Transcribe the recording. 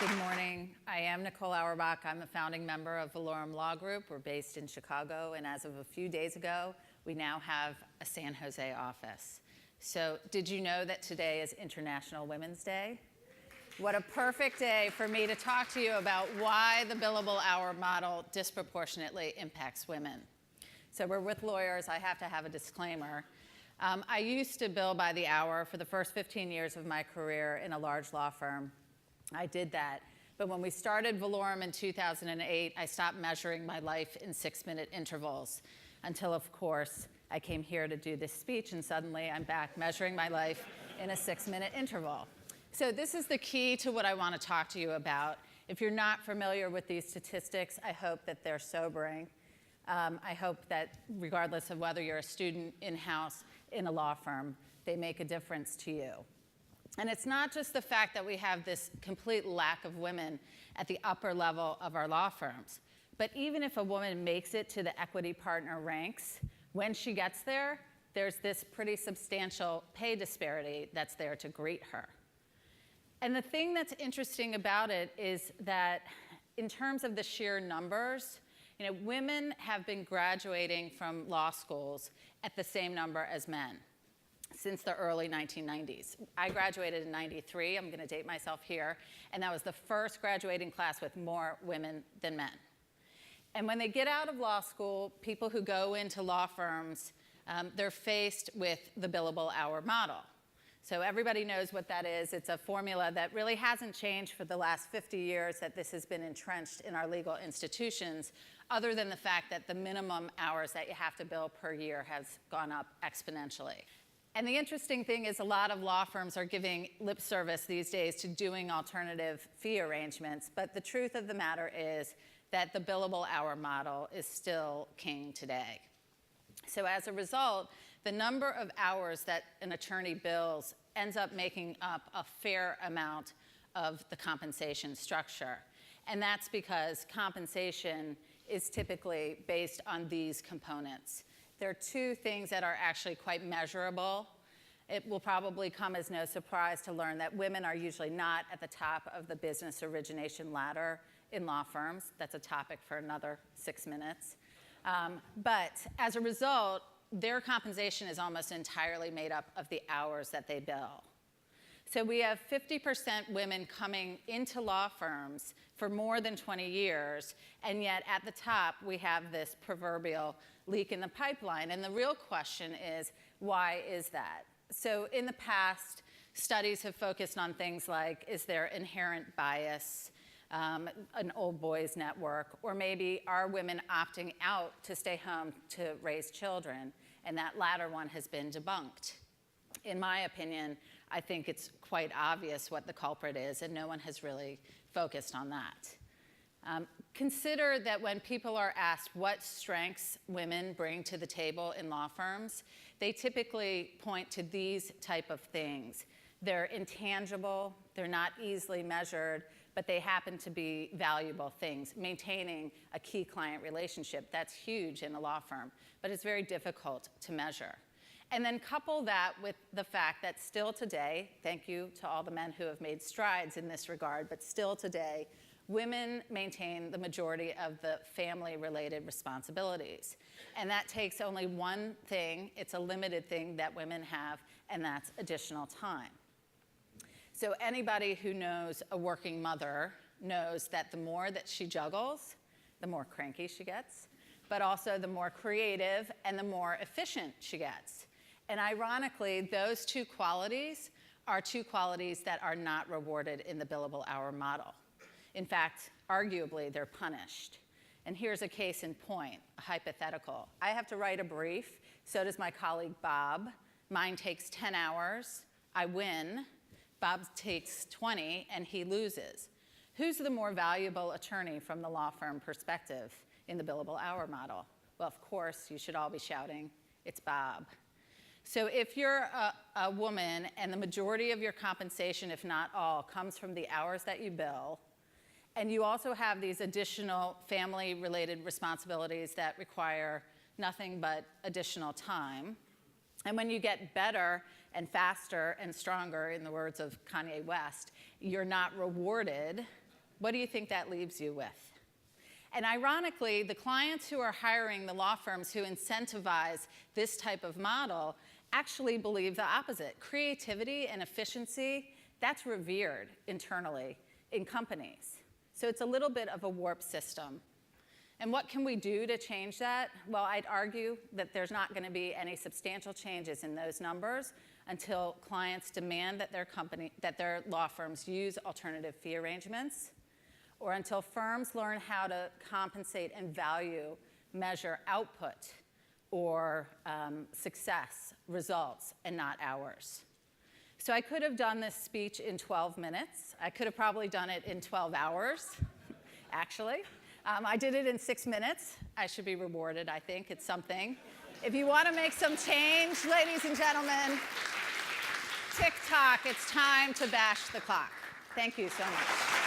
Good morning. I am Nicole Auerbach. I'm a founding member of Valorem Law Group. We're based in Chicago, and as of a few days ago, we now have a San Jose office. So did you know that today is International Women's Day? What a perfect day for me to talk to you about why the billable hour model disproportionately impacts women. So we're with lawyers. I have to have a disclaimer. I used to bill by the hour for the first 15 years of my career in a large law firm. I did that. But when we started Valorem in 2008, I stopped measuring my life in 6-minute intervals until, of course, I came here to do this speech, and suddenly I'm back measuring my life in a 6-minute interval. So this is the key to what I want to talk to you about. If you're not familiar with these statistics, I hope that they're sobering. I hope that regardless of whether you're a student in-house in a law firm, they make a difference to you. And it's not just the fact that we have this complete lack of women at the upper level of our law firms, but even if a woman makes it to the equity partner ranks, when she gets there, there's this pretty substantial pay disparity that's there to greet her. And the thing that's interesting about it is that in terms of the sheer numbers, women have been graduating from law schools at the same number as men since the early 1990s. I graduated in '93, I'm going to date myself here, and that was the first graduating class with more women than men. And when they get out of law school, people who go into law firms, they're faced with the billable hour model. So everybody knows what that is. It's a formula that really hasn't changed for the last 50 years that this has been entrenched in our legal institutions, other than the fact that the minimum hours that you have to bill per year has gone up exponentially. And the interesting thing is a lot of law firms are giving lip service these days to doing alternative fee arrangements, but the truth of the matter is that the billable hour model is still king today. So as a result, the number of hours that an attorney bills ends up making up a fair amount of the compensation structure. And that's because compensation is typically based on these components. There are two things that are actually quite measurable. It will probably come as no surprise to learn that women are usually not at the top of the business origination ladder in law firms. That's a topic for another 6 minutes. But as a result, their compensation is almost entirely made up of the hours that they bill. So we have 50% women coming into law firms for more than 20 years, and yet at the top we have this proverbial leak in the pipeline. And the real question is, why is that? So in the past, studies have focused on things like, is there inherent bias, an old boys network, or maybe are women opting out to stay home to raise children? And that latter one has been debunked. In my opinion, I think it's quite obvious what the culprit is, and no one has really focused on that. Consider that when people are asked what strengths women bring to the table in law firms, they typically point to these type of things. They're intangible, they're not easily measured, but they happen to be valuable things. Maintaining a key client relationship, that's huge in a law firm, but it's very difficult to measure. And then couple that with the fact that still today, thank you to all the men who have made strides in this regard, but still today, women maintain the majority of the family-related responsibilities. And that takes only one thing, it's a limited thing that women have, and that's additional time. So anybody who knows a working mother knows that the more that she juggles, the more cranky she gets, but also the more creative and the more efficient she gets. And ironically, those two qualities are two qualities that are not rewarded in the billable hour model. In fact, arguably, they're punished. And here's a case in point, a hypothetical. I have to write a brief, so does my colleague Bob. Mine takes 10 hours, I win. Bob takes 20, and he loses. Who's the more valuable attorney from the law firm perspective in the billable hour model? Well, of course, you should all be shouting, it's Bob. So if you're a woman and the majority of your compensation, if not all, comes from the hours that you bill, and you also have these additional family-related responsibilities that require nothing but additional time, and when you get better and faster and stronger, in the words of Kanye West, you're not rewarded What do you think that leaves you with? And ironically, the clients who are hiring the law firms who incentivize this type of model actually believe the opposite. Creativity and efficiency, that's revered internally in companies. So it's a little bit of a warped system. And what can we do to change that? Well, I'd argue that there's not going to be any substantial changes in those numbers until clients demand that their law firms use alternative fee arrangements, or until firms learn how to compensate and value, measure output or success, results, and not hours. So I could have done this speech in 12 minutes. I could have probably done it in 12 hours, actually. I did it in 6 minutes. I should be rewarded, I think. It's something. If you want to make some change, ladies and gentlemen, tick-tock, it's time to bash the clock. Thank you so much.